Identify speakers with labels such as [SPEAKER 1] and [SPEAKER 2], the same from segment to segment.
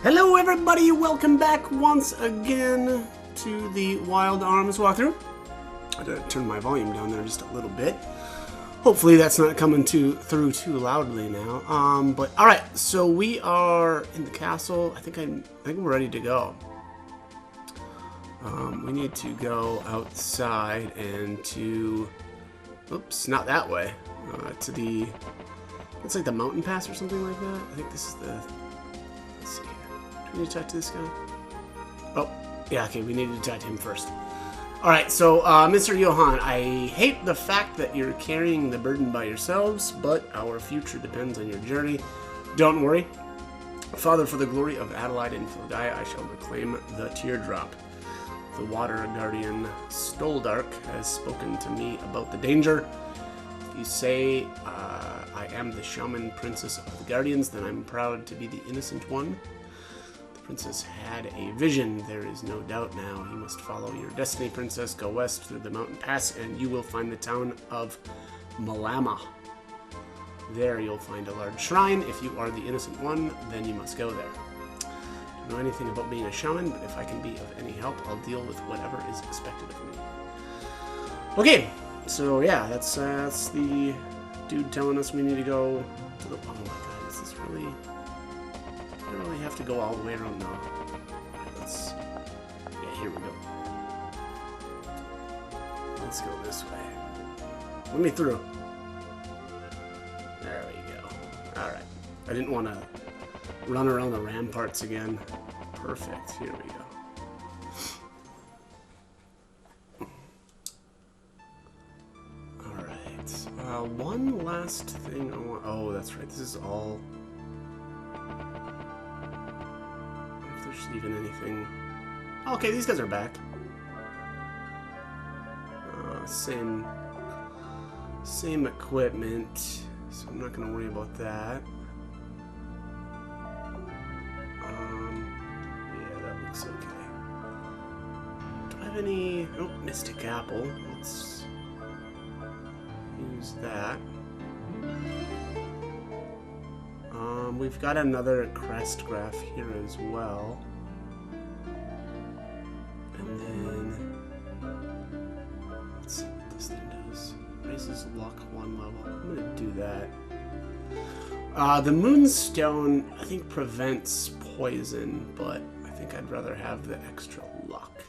[SPEAKER 1] Hello everybody, welcome back once again to the Wild Arms walkthrough. I had to turn my volume down there just a little bit. Hopefully that's not coming through too loudly now. But alright, so we are in the castle. I think we're ready to go. We need to go outside and to, oops, not that way, to the, it's like the mountain pass or something like that. I think this is the, let's see here. Do we need to talk to this guy? Oh, yeah, okay, we need to talk to him first. Alright, so, Mr. Johann, I hate the fact that you're carrying the burden by yourselves, but our future depends on your journey. Don't worry. Father, for the glory of Adelaide and Philgai, I shall reclaim the teardrop. The water guardian Stoldark has spoken to me about the danger. If you say I am the shaman princess of the guardians, then I'm proud to be the innocent one. The princess had a vision, there is no doubt now. You must follow your destiny, princess. Go west through the mountain pass, and you will find the town of Malama. There you'll find a large shrine. If you are the innocent one, then you must go there. Know anything about being a shaman, but if I can be of any help, I'll deal with whatever is expected of me. Okay, so yeah, that's the dude telling us we need to go to the, oh my god, is this really, I don't really have to go all the way around now. Let's, yeah, here we go. Let's go this way. Let me through. There we go. Alright, I didn't want to run around the ramparts again. Perfect. Here we go. Alright. One last thing I want... Oh, that's right. This is all... I don't know if there's even anything... Oh, okay, these guys are back. Same equipment. So I'm not going to worry about that. Okay. Do I have any... Oh, Mystic Apple. Let's use that. We've got another crest graph here as well. And then... Let's see what this thing does. Raises luck 1 level. I'm gonna do that. The Moonstone, I think, prevents poison, but I think I'd rather have the extra luck.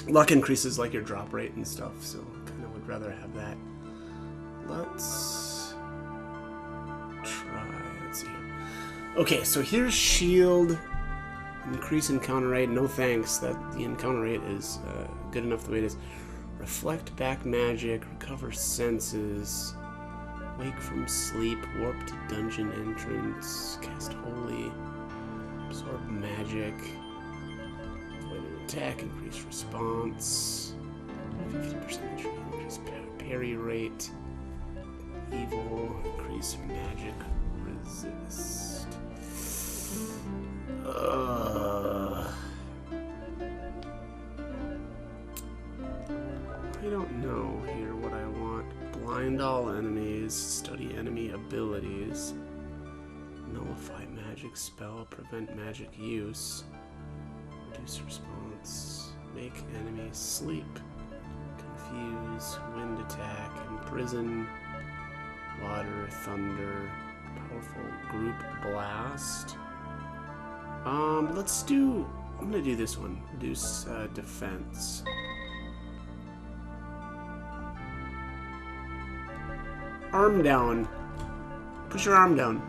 [SPEAKER 1] Luck increases like your drop rate and stuff, so I kind of would rather have that. Let's try, let's see here. Okay, so here's shield, increase encounter rate, no thanks, that the encounter rate is good enough the way it is. Reflect back magic, recover senses, wake from sleep, warp to dungeon entrance, cast holy, absorb magic, avoid an attack, increase response, 50% increase parry rate, evil, increase magic resist. I don't know here what I want. Blind all enemies, study enemy abilities, nullify magic spell, prevent magic use, reduce response, make enemy sleep, confuse, wind attack, imprison, water, thunder, powerful group blast. Let's do, I'm gonna do this one, reduce defense. Arm down. Push your arm down.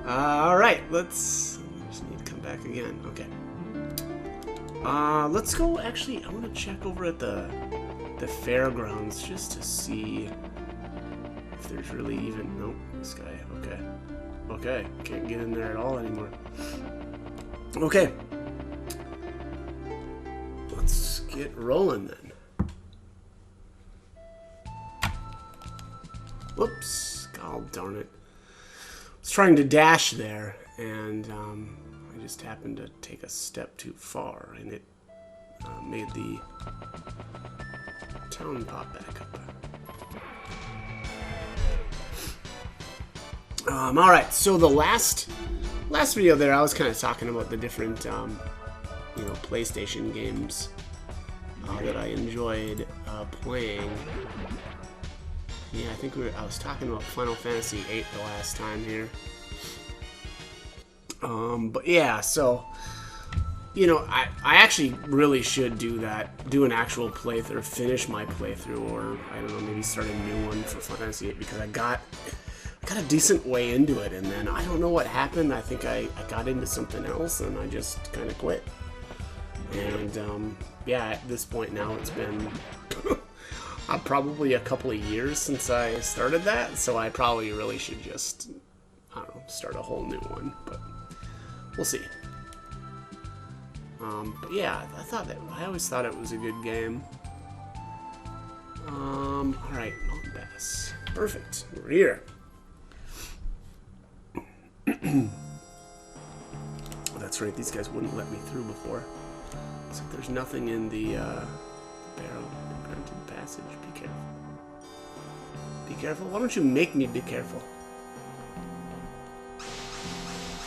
[SPEAKER 1] Alright, let's... I just need to come back again. Okay. Let's go... Actually, I want to check over at the fairgrounds just to see if there's really even... Nope, this guy. Okay. Okay, can't get in there at all anymore. Okay. Let's get rolling then. Whoops, god darn it. I was trying to dash there, and I just happened to take a step too far, and it made the town pop back up. Alright, so the last video there, I was kind of talking about the different, you know, PlayStation games that I enjoyed playing. Yeah, I think I was talking about Final Fantasy VIII the last time here. But yeah, so, you know, I actually really should do that, do an actual playthrough, finish my playthrough, or, I don't know, maybe start a new one for Final Fantasy VIII, because I got a decent way into it, and then I don't know what happened. I think I got into something else, and I just kind of quit. And, yeah, at this point now, it's been probably a couple of years since I started that, so I probably really should just, I don't know, start a whole new one, but we'll see. But yeah, I always thought it was a good game. Alright, Mountain Pass. Perfect. We're here. Oh, that's right, these guys wouldn't let me through before. So there's nothing in the barrel granted passage. Be careful. Be careful? Why don't you make me be careful?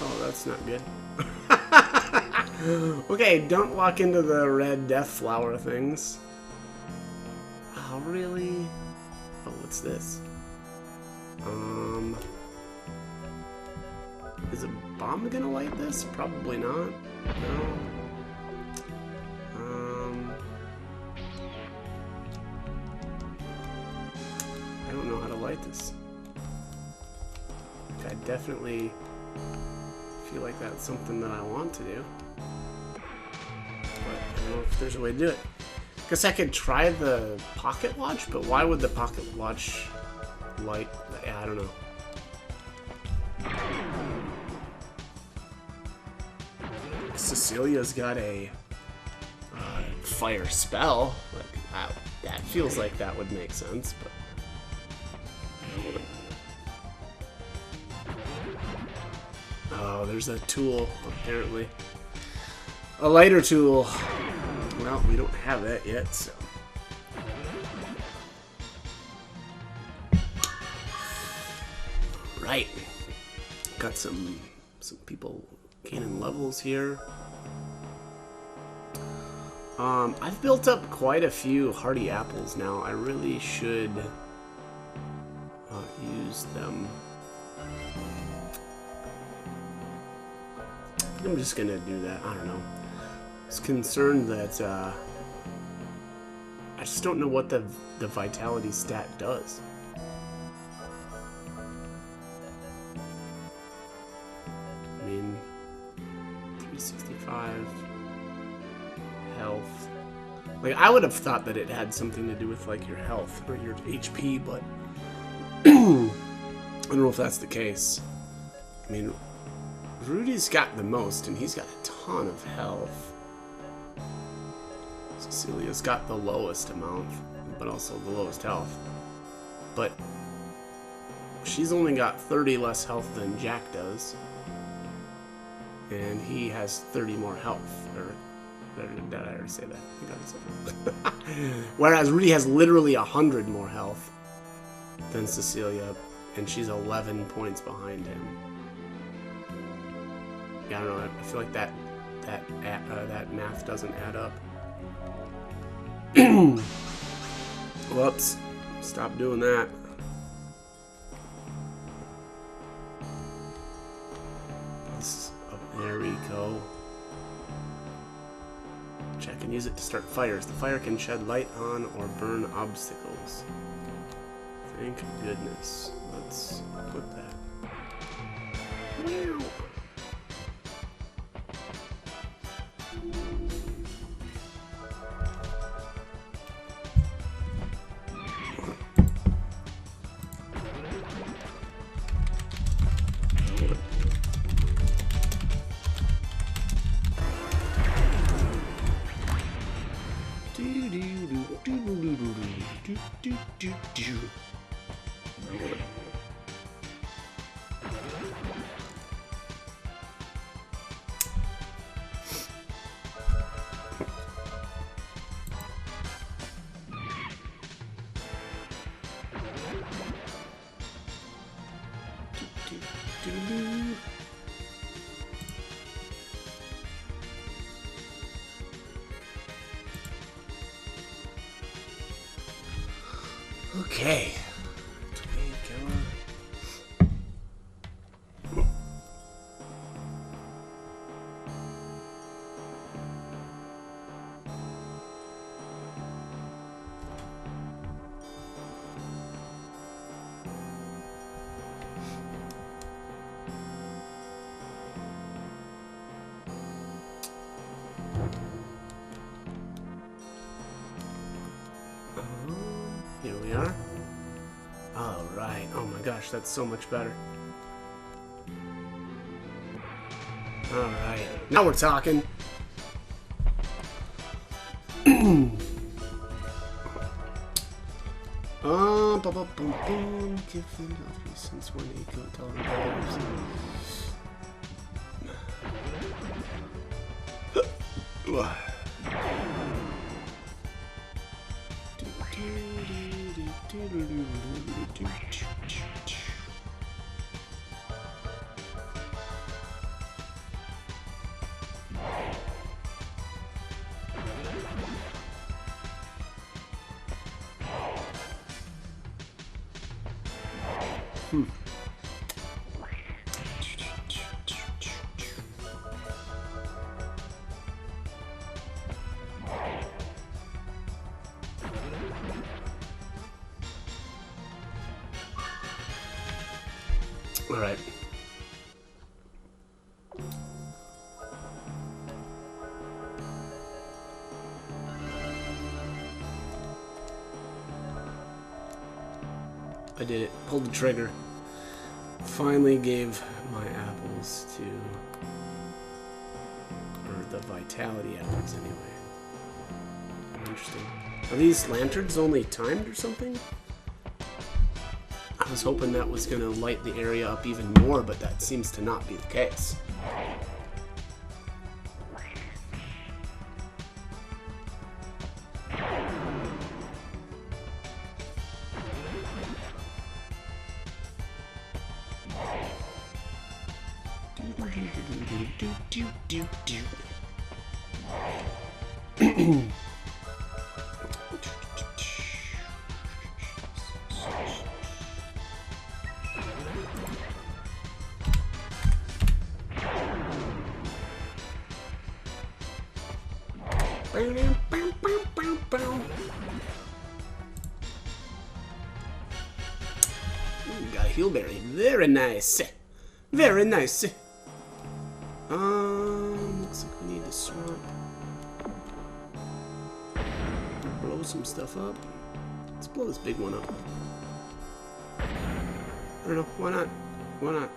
[SPEAKER 1] Oh, that's not good. Okay, don't walk into the red death flower things. Oh, really? Oh, what's this? Is a bomb gonna light this? Probably not. No. I don't know how to light this. I definitely feel like that's something that I want to do. But I don't know if there's a way to do it. Guess I could try the pocket watch, but why would the pocket watch light? Yeah, I don't know. Cecilia's got a fire spell. Like, that feels like that would make sense, but. Oh, there's a tool, apparently. A lighter tool. Well, we don't have that yet, so. Right. Got some people gaining levels here. I've built up quite a few hardy apples now. I really should use them. I'm just gonna do that. I don't know. I was concerned that I just don't know what the vitality stat does. I mean, 365 health. Like, I would have thought that it had something to do with like your health or your HP, but I don't know if that's the case. I mean, Rudy's got the most, and he's got a ton of health. Cecilia's got the lowest amount, but also the lowest health. But she's only got 30 less health than Jack does. And he has 30 more health. Or did I already say that? I think I said that. Whereas Rudy has literally 100 more health than Cecilia, and she's 11 points behind him. Yeah, I don't know. I feel like that math doesn't add up. Whoops! Stop doing that. There we go. Check and use it to start fires. The fire can shed light on or burn obstacles. Thank goodness. Let's put that. Wow. Do-do-do. Okay. Here we are. All right. Oh my gosh, that's so much better. All right. Now we're talking. Given since when eco tolerance. All right. I did it. Pulled the trigger. Finally gave my apples to... or the vitality apples, anyway. Interesting. Are these lanterns only timed or something? I was hoping that was going to light the area up even more, but that seems to not be the case. Got a heelberry. Very nice. Very nice. Looks like we need to swamp. Blow some stuff up. Let's blow this big one up. I don't know. Why not? Why not?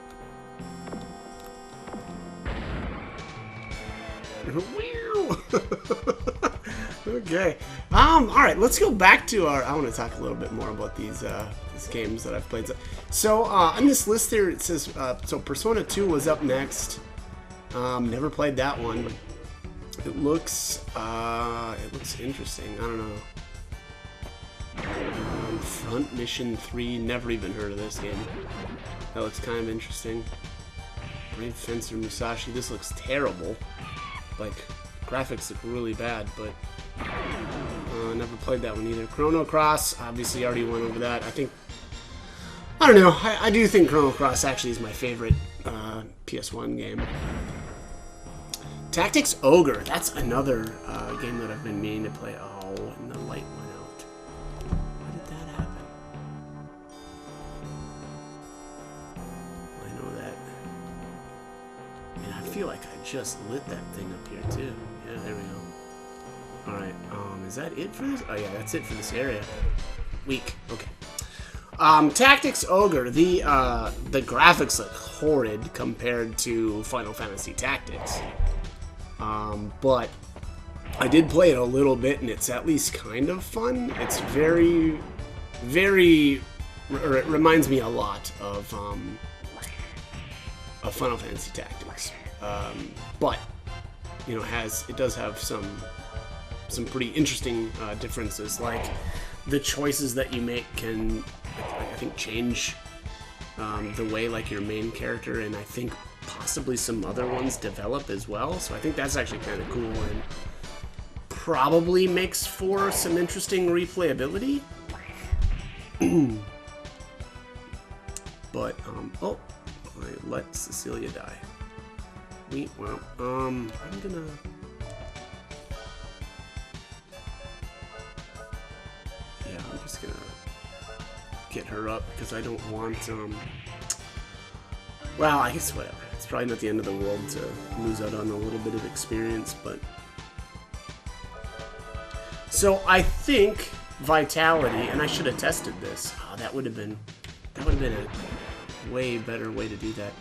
[SPEAKER 1] Okay. All right. Let's go back to our. I want to talk a little bit more about these games that I've played. So on this list here, it says so Persona 2 was up next. Never played that one. It looks interesting. I don't know. Front Mission 3. Never even heard of this game. That looks kind of interesting. Brave Fencer Musashi. This looks terrible. Like, graphics look really bad, but never played that one either. Chrono Cross, obviously already went over that. I don't know, I do think Chrono Cross actually is my favorite PS1 game. Tactics Ogre, that's another game that I've been meaning to play. Oh, and the light went out. Why did that happen? I know that. Man, I feel like I just lit that thing up here too. Yeah, there we go. Alright, is that it for this? Oh yeah, that's it for this area. Weak. Okay. Tactics Ogre. The graphics look horrid compared to Final Fantasy Tactics. But I did play it a little bit, and it's at least kind of fun. It's very, very... it reminds me a lot of Final Fantasy Tactics. But, you know, it does have some pretty interesting differences. Like, the choices that you make can, I think, change the way like your main character and I think possibly some other ones develop as well. So I think that's actually kind of cool and probably makes for some interesting replayability. But oh, I let Cecilia die. Well, I'm gonna. Yeah, I'm just gonna get her up because I don't want well, I guess whatever. It's probably not the end of the world to lose out on a little bit of experience, but so I think vitality, and I should have tested this. Oh, that would have been a way better way to do that.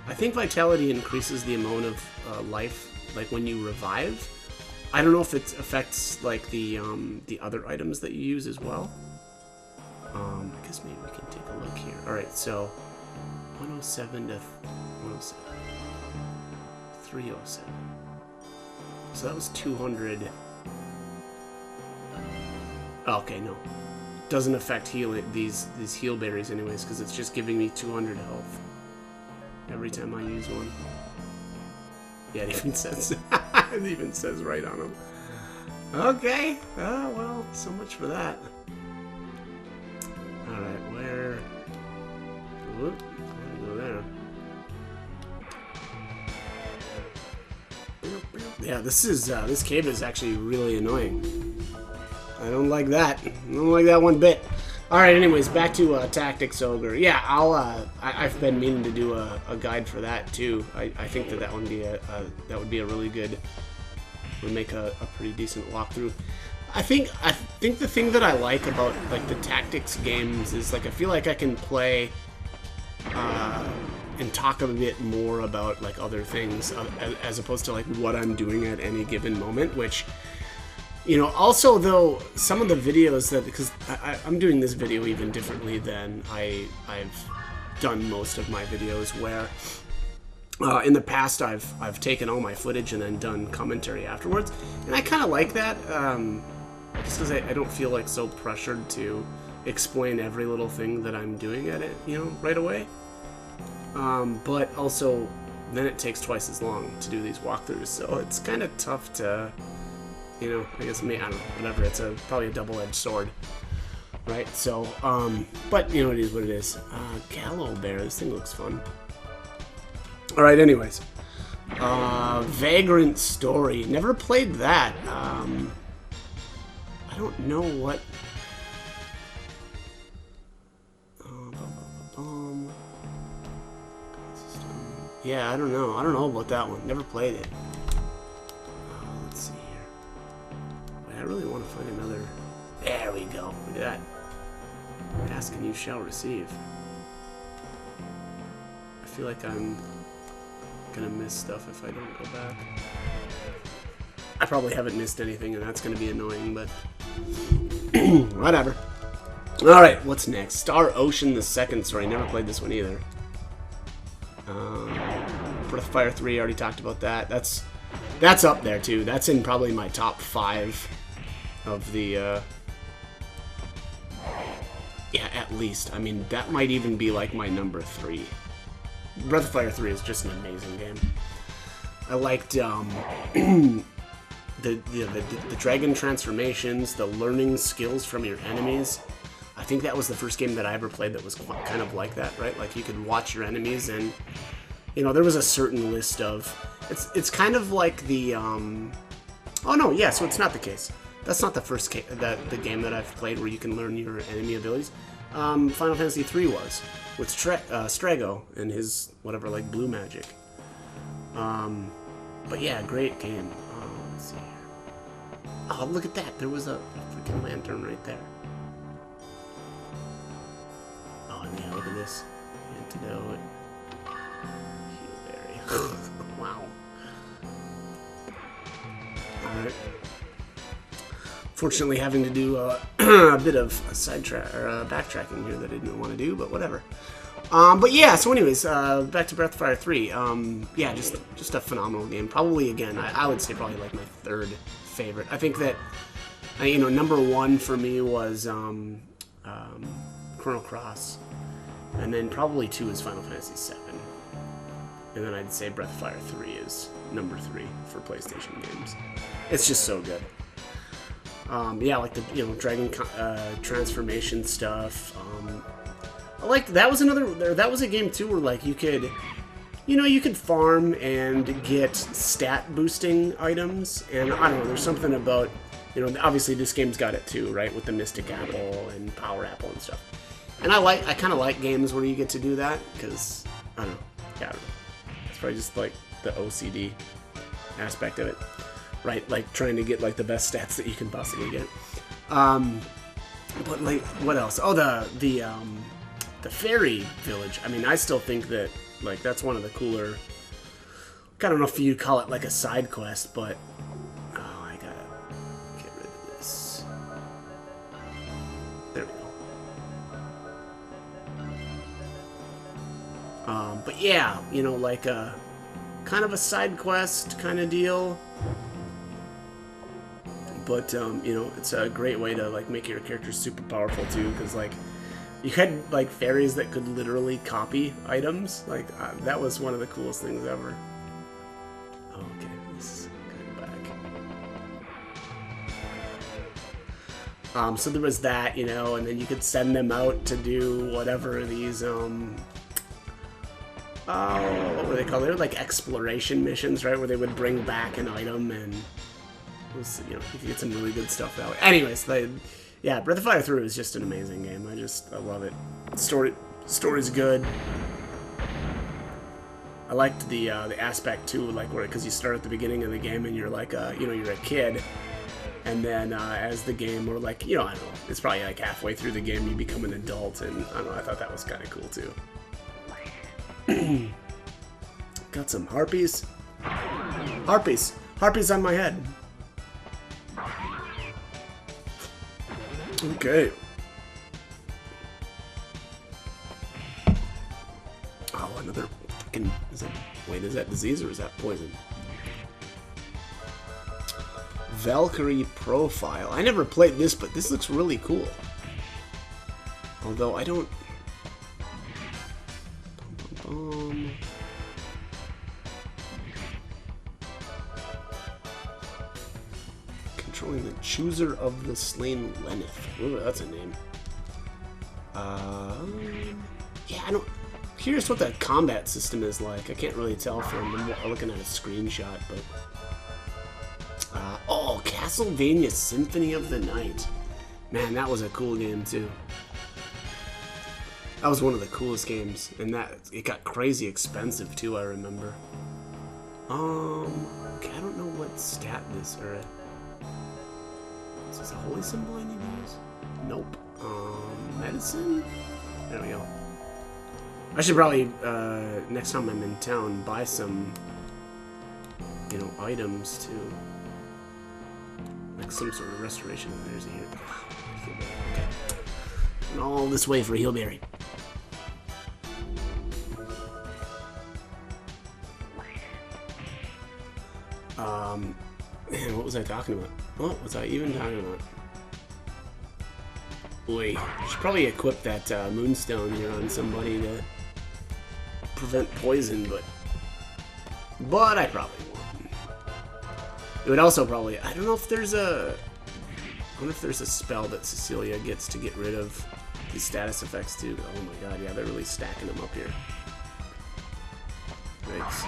[SPEAKER 1] I think vitality increases the amount of life, like when you revive. I don't know if it affects like the other items that you use as well. I guess maybe we can take a look here. All right, so 107 to 107, 307. So that was 200. Okay, no. Doesn't affect these heal berries anyways, because it's just giving me 200 health every time I use one. Yeah, it even says it even says right on them. Okay. Well, so much for that. All right, where? Whoop, go there. Yeah, this cave is actually really annoying. I don't like that. I don't like that one bit. All right. Anyways, back to Tactics Ogre. Yeah, I've been meaning to do a guide for that too. I think that would be a really good. Would make a pretty decent walkthrough. I think the thing that I like about like the tactics games is like I feel like I can play and talk a bit more about like other things as opposed to like what I'm doing at any given moment, which. You know, also though, some of the videos that, because I'm doing this video even differently than I've done most of my videos, where in the past I've taken all my footage and then done commentary afterwards, and I kind of like that, just because I don't feel like so pressured to explain every little thing that I'm doing at it, you know, right away. But also, then it takes twice as long to do these walkthroughs, so it's kind of tough to. You know, I guess I don't know, whatever. It's probably a double-edged sword, right? So, but you know, it is what it is. Gallow Bear. This thing looks fun. All right. Anyways, Vagrant Story. Never played that. I don't know what. Yeah, I don't know. I don't know about that one. Never played it. I really want to find another. There we go. Look at that. Ask and you shall receive. I feel like I'm gonna miss stuff if I don't go back. I probably haven't missed anything, and that's gonna be annoying, but whatever. All right, what's next? Star Ocean: The Second Story. Never played this one either. Breath of Fire 3. Already talked about that. That's up there too. That's in probably my top 5. Of the, yeah, at least. I mean, that might even be like my number 3. Breath of Fire 3 is just an amazing game. I liked the dragon transformations, the learning skills from your enemies. I think that was the first game that I ever played that was kind of like that, right? Like you could watch your enemies and, you know, there was a certain list of. It's kind of like the. Oh no, yeah. So it's not the case. That's not the first the game that I've played where you can learn your enemy abilities. Final Fantasy 3 was with Strago and his whatever like blue magic. But yeah, great game. Let's see here. Oh, look at that! There was a freaking lantern right there. Oh and yeah, look at this antidote. Healberry. Wow. All right. Fortunately, having to do a bit of backtracking here that I didn't want to do, but whatever. But yeah, so anyways, back to Breath of Fire 3. Yeah, just a phenomenal game. Probably, again, I would say probably like my 3rd favorite. I think that, you know, number 1 for me was Chrono Cross. And then probably 2 is Final Fantasy 7. And then I'd say Breath of Fire 3 is number 3 for PlayStation games. It's just so good. Yeah, like the dragon transformation stuff. I liked that was a game too where like you could farm and get stat boosting items, and I don't know, there's something about obviously this game's got it too, right, with the Mystic Apple and Power Apple and stuff. And I kind of like games where you get to do that because I don't know. It's probably just like the OCD aspect of it, right? Like trying to get like the best stats that you can possibly get. But like, what else? Oh, the fairy village. I mean, I still think that like that's one of the cooler. I don't know if you call it like a side quest, but I gotta get rid of this. There we go. But yeah, like a kind of a side quest kind of deal. But it's a great way to like make your characters super powerful too, because like you had like fairies that could literally copy items. Like that was one of the coolest things ever. Oh, okay, let's go back. So there was that, and then you could send them out to do whatever these what were they called? They were like exploration missions, right? Where they would bring back an item and you could get some really good stuff that way. Anyways, yeah, Breath of Fire 3 is just an amazing game. I love it. Story's good. I liked the aspect too, like because you start at the beginning of the game and you're like you're a kid, and then as the game, or like I don't know, it's probably like halfway through the game you become an adult, and I don't know, I thought that was kind of cool too. Got some harpies. Harpies on my head. Okay. Oh, another fucking... Is that disease or is that poison? Valkyrie Profile. I never played this, but this looks really cool. Although I don't... Controlling the Chooser of the Slain Lenneth. Ooh, that's a name. Yeah, I don't... Curious what that combat system is like. I can't really tell from looking at a screenshot, but... oh, Castlevania Symphony of the Night. Man, that was a cool game, too. That was one of the coolest games, and it got crazy expensive, too, I remember. Okay, I don't know what stat this, or... Is this a holy symbol I need to use? Nope. Medicine? There we go. I should probably, next time I'm in town, buy some, items too. Like some sort of restoration. There's a heal. Okay. And all this way for a healberry. Man, what was I talking about? What was I even talking about? Boy, I should probably equip that moonstone here on somebody to prevent poison, but I probably won't. It would also probably... I don't know if there's a... I wonder if there's a spell that Cecilia gets to get rid of these status effects too. Oh my god, yeah, they're really stacking them up here. Thanks.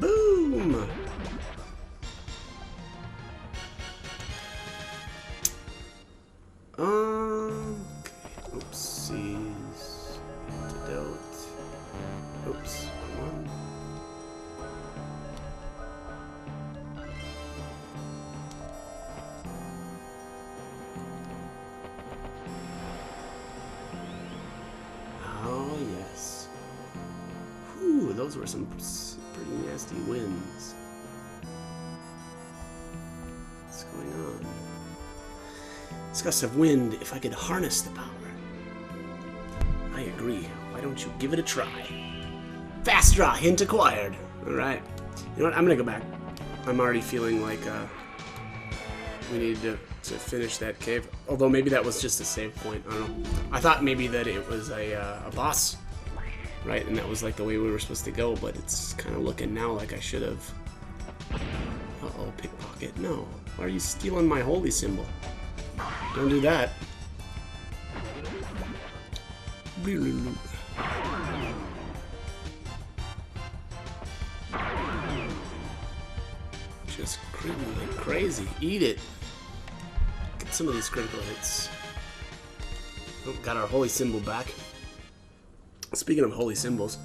[SPEAKER 1] Boom! Okay. Oopsies. Antidote. Oops. One. Oh, yes. Whew, those were some pretty nasty winds. What's going on? This gust of wind, if I could harness the power. I agree. Why don't you give it a try? Fast draw, hint acquired. Alright. You know what? I'm gonna go back. I'm already feeling like we need to finish that cave. Although maybe that was just a save point. I don't know. I thought maybe that it was a boss, right? And that was like the way we were supposed to go. But it's kind of looking now like I should have. Uh-oh, pickpocket. No. Why are you stealing my holy symbol? Don't do that. Just crippling like crazy. Eat it. Get some of these critical hits. Oh, got our holy symbol back. Speaking of holy symbols,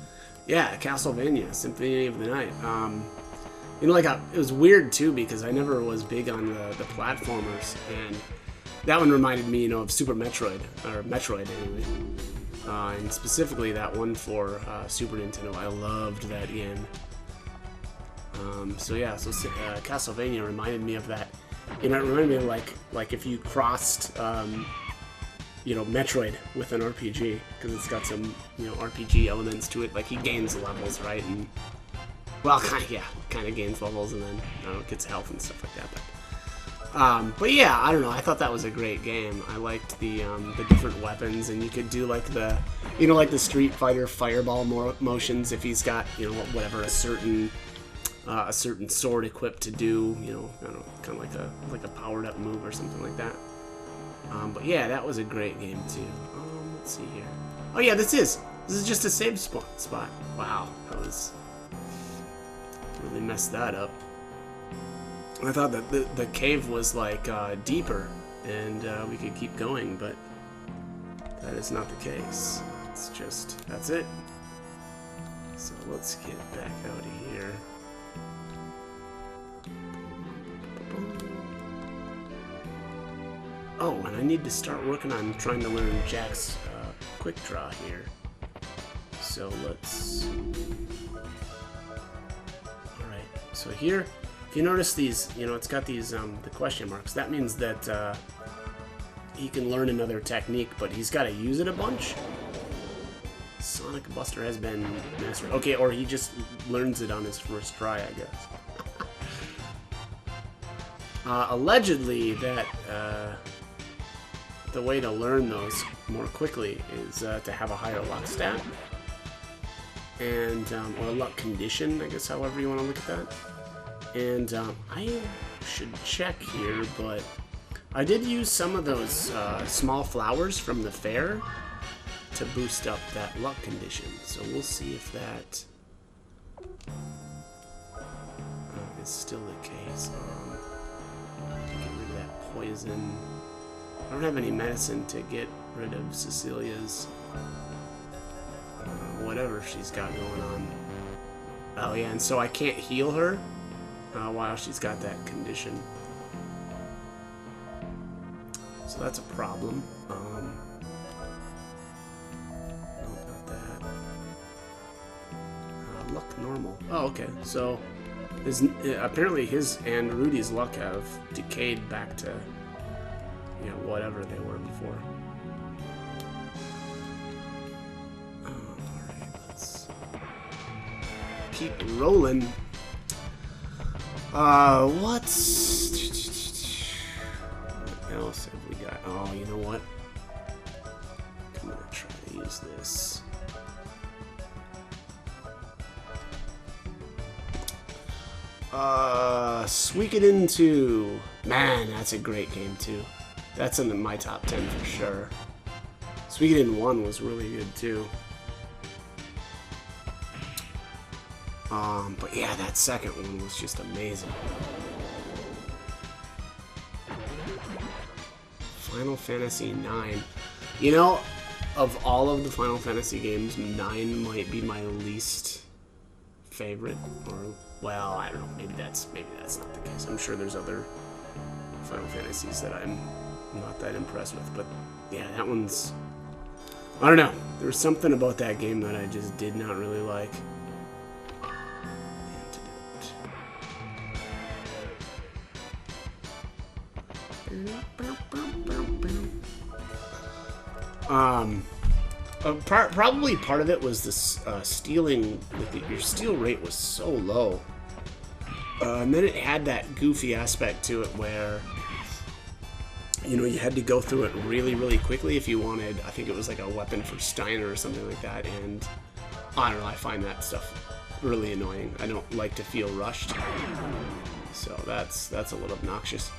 [SPEAKER 1] yeah, Castlevania, Symphony of the Night. You know, like it was weird too because I never was big on the platformers, and that one reminded me, you know, of Super Metroid, or Metroid anyway. And specifically that one for Super Nintendo. I loved that game. So yeah, so Castlevania reminded me of that. You know, it reminded me of like if you crossed, you know, Metroid with an RPG, because it's got some, you know, RPG elements to it. Like he gains levels, right? And well, kind of gains levels, and then I don't know, gets health and stuff like that. But yeah, I don't know. I thought that was a great game. I liked the different weapons, and you could do like the, you know, like the Street Fighter fireball motions if he's got, you know, whatever a certain sword equipped to do, you know, I don't know, kind of like a powered up move or something like that. But yeah, that was a great game too. Let's see here. Oh yeah, this is just a save spot. Wow, that was really messed that up. I thought that the cave was like deeper and we could keep going, but that is not the case. It's just, that's it. So let's get back out of here. Oh, and I need to start working on trying to learn Jack's quick draw here. So let's... Alright, so here, if you notice these, you know, it's got these, the question marks. That means that he can learn another technique, but he's got to use it a bunch. Sonic Buster has been mastered. Okay, or he just learns it on his first try, I guess. Allegedly, that the way to learn those more quickly is to have a higher luck stat, and or a luck condition, I guess, however you want to look at that. And I should check here, but I did use some of those small flowers from the fair to boost up that luck condition. So we'll see if that is still the case. Get rid of that poison. I don't have any medicine to get rid of Cecilia's whatever she's got going on. Oh yeah, and so I can't heal her while she's got that condition. So that's a problem. No, not that. Luck normal. Oh, okay. So apparently his and Rudy's luck have decayed back to, you know, whatever they were before. Alright, let's keep rolling. What else have we got? Oh, you know what? I'm gonna try to use this. Suikoden 2. Man, that's a great game too. That's in my top 10 for sure. Suikoden 1 was really good too. But yeah, that second one was just amazing. Final Fantasy 9. You know, of all of the Final Fantasy games, 9 might be my least favorite. Or, well, I don't know. Maybe that's not the case. I'm sure there's other Final Fantasies that I'm not that impressed with. But yeah, that one's, I don't know. There was something about that game that I just did not really like. Probably part of it was this stealing. Your steal rate was so low. And then it had that goofy aspect to it where, you know, you had to go through it really, really quickly if you wanted, I think it was like a weapon for Steiner or something like that, and I don't know, I find that stuff really annoying. I don't like to feel rushed, so that's a little obnoxious.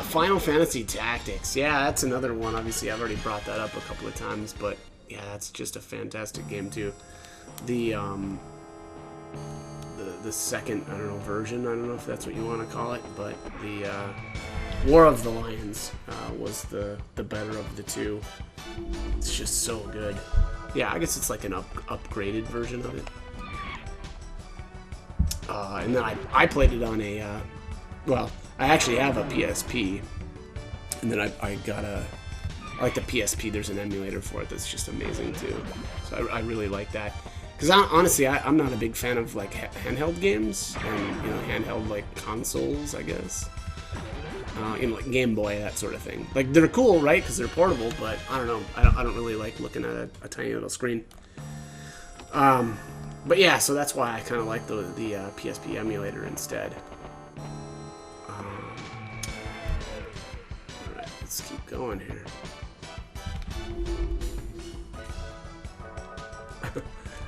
[SPEAKER 1] Final Fantasy Tactics, yeah, that's another one. Obviously, I've already brought that up a couple of times, but yeah, that's just a fantastic game too. The second, I don't know, version, I don't know if that's what you want to call it, but the War of the Lions was the better of the two. It's just so good. Yeah, I guess it's like an upgraded version of it. And then I played it on a, well, I actually have a PSP, and then I got I like the PSP, there's an emulator for it that's just amazing too. So I really like that. Because honestly, I'm not a big fan of like handheld games, and you know, handheld like consoles, I guess. You know, like Game Boy, that sort of thing. Like they're cool, right? Because they're portable, but I don't know. I don't really like looking at a tiny little screen. But yeah, so that's why I kind of like the PSP emulator instead. All right, let's keep going here.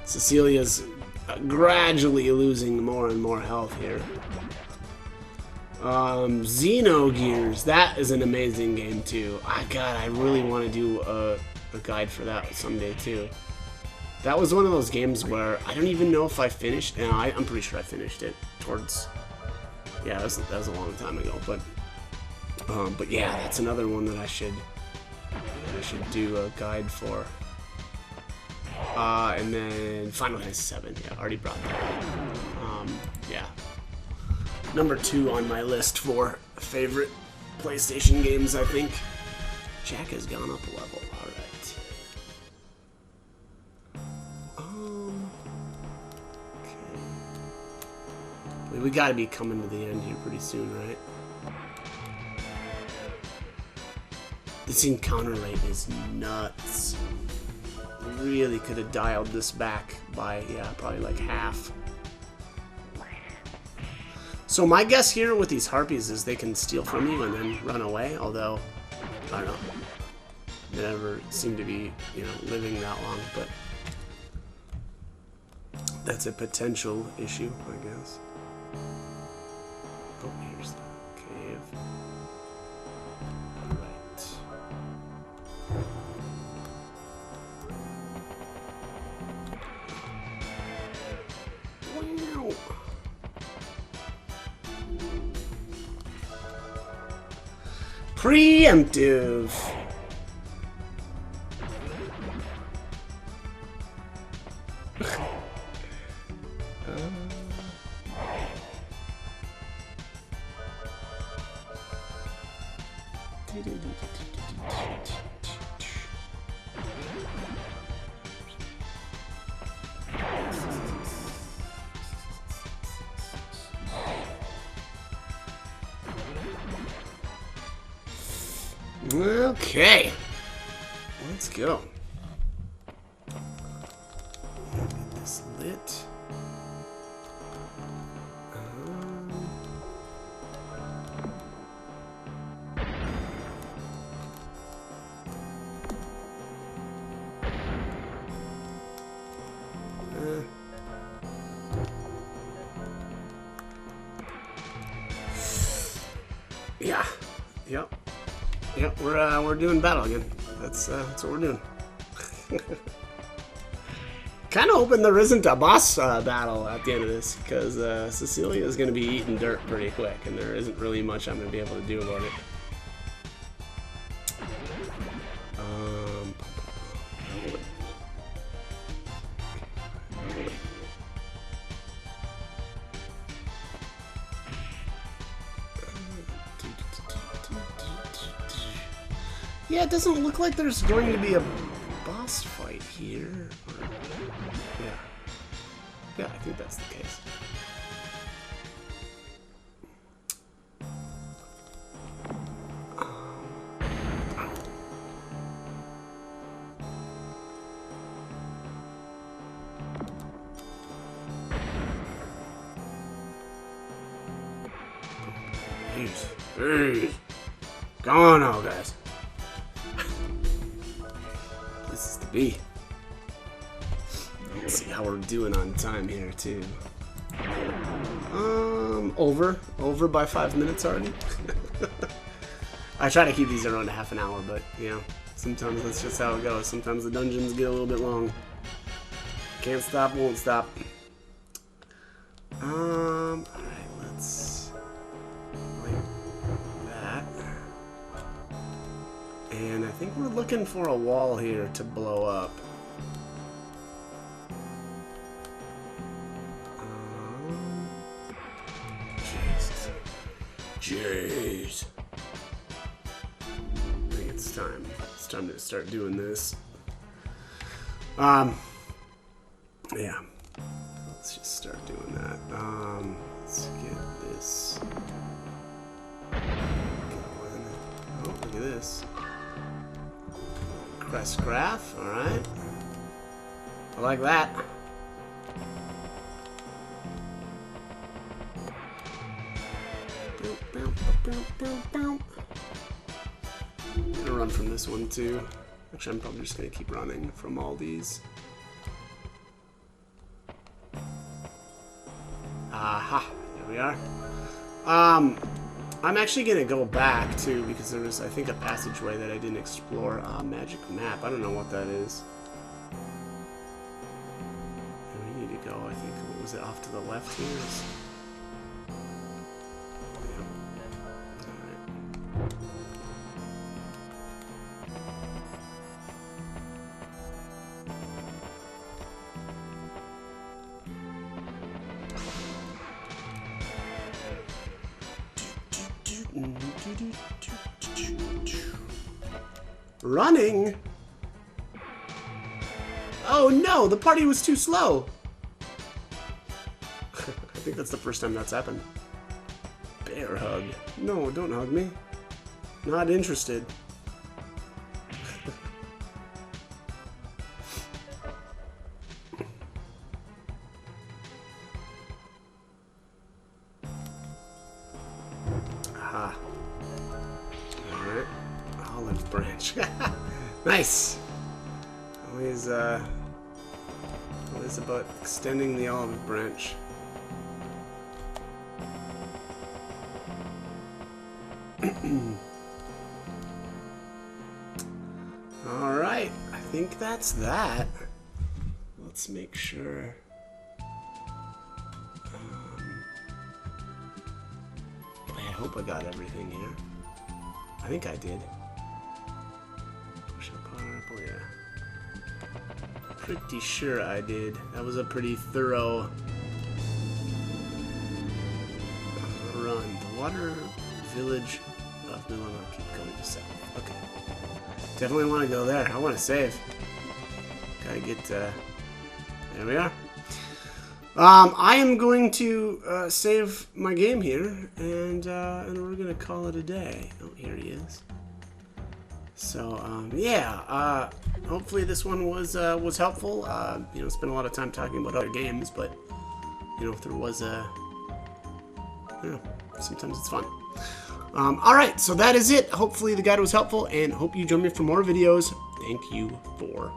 [SPEAKER 1] Cecilia's gradually losing more and more health here. Xenogears, that is an amazing game too. God, I really want to do a guide for that someday too. That was one of those games where I don't even know if I finished, and I'm pretty sure I finished it towards, yeah, that was a long time ago, but yeah, that's another one that I should do a guide for. And then Final Fantasy VII, yeah, already brought that up. Yeah. Number 2 on my list for favorite PlayStation games, I think. Jack has gone up a level, alright. Okay. We gotta be coming to the end here pretty soon, right? This encounter rate is nuts. Really could have dialed this back by, yeah, probably like half. So my guess here with these harpies is they can steal from you and then run away, although, I don't know, they never seem to be, you know, living that long, but that's a potential issue, I guess. Oh, here's the cave. Alright. Wow. Preemptive. Okay, let's go. Get this lit. Yeah. Yep. Yep, we're doing battle again. That's what we're doing. Kind of hoping there isn't a boss battle at the end of this, because Cecilia is going to be eating dirt pretty quick, and there isn't really much I'm going to be able to do about it. Yeah, it doesn't look like there's going to be a boss fight here. Yeah. Yeah, I think that's the case. Jeez. Jeez. Come on now, guys. This is the B. Let's see how we're doing on time here, too. Over by 5 minutes already. I try to keep these around half an hour, but, you know, sometimes that's just how it goes. Sometimes the dungeons get a little bit long. Can't stop, won't stop. Alright, let's like that. And I think we're looking for a wall here to blow up. Jeez. I think it's time. It's time to start doing this. Yeah. Let's just start doing that. Let's get this going. Oh, look at this. Crest graph, alright. I like that. I'm gonna run from this one too. Actually, I'm probably just gonna keep running from all these. Aha, there we are. I'm actually gonna go back too because there was, I think, a passageway that I didn't explore. Magic map. I don't know what that is. And we need to go. I think, what was it, off to the left here? Running? Oh no, the party was too slow. I think that's the first time that's happened. Bear hug. No, don't hug me. Not interested. Aha. Alright. Olive branch. Nice! Always about extending the olive branch. Alright, I think that's that. Let's make sure. I hope I got everything here. I think I did. Push up, power up, oh yeah. Pretty sure I did. That was a pretty thorough run. The water village of Milan. I'll keep going south. Okay. Definitely want to go there. I want to save. Gotta get, there we are. I am going to save my game here, and we're gonna call it a day. Oh, here he is. So yeah, hopefully this one was helpful. You know, spent a lot of time talking about other games, but you know, if there was a, you know, sometimes it's fun. All right, so that is it. Hopefully the guide was helpful, and hope you join me for more videos. Thank you for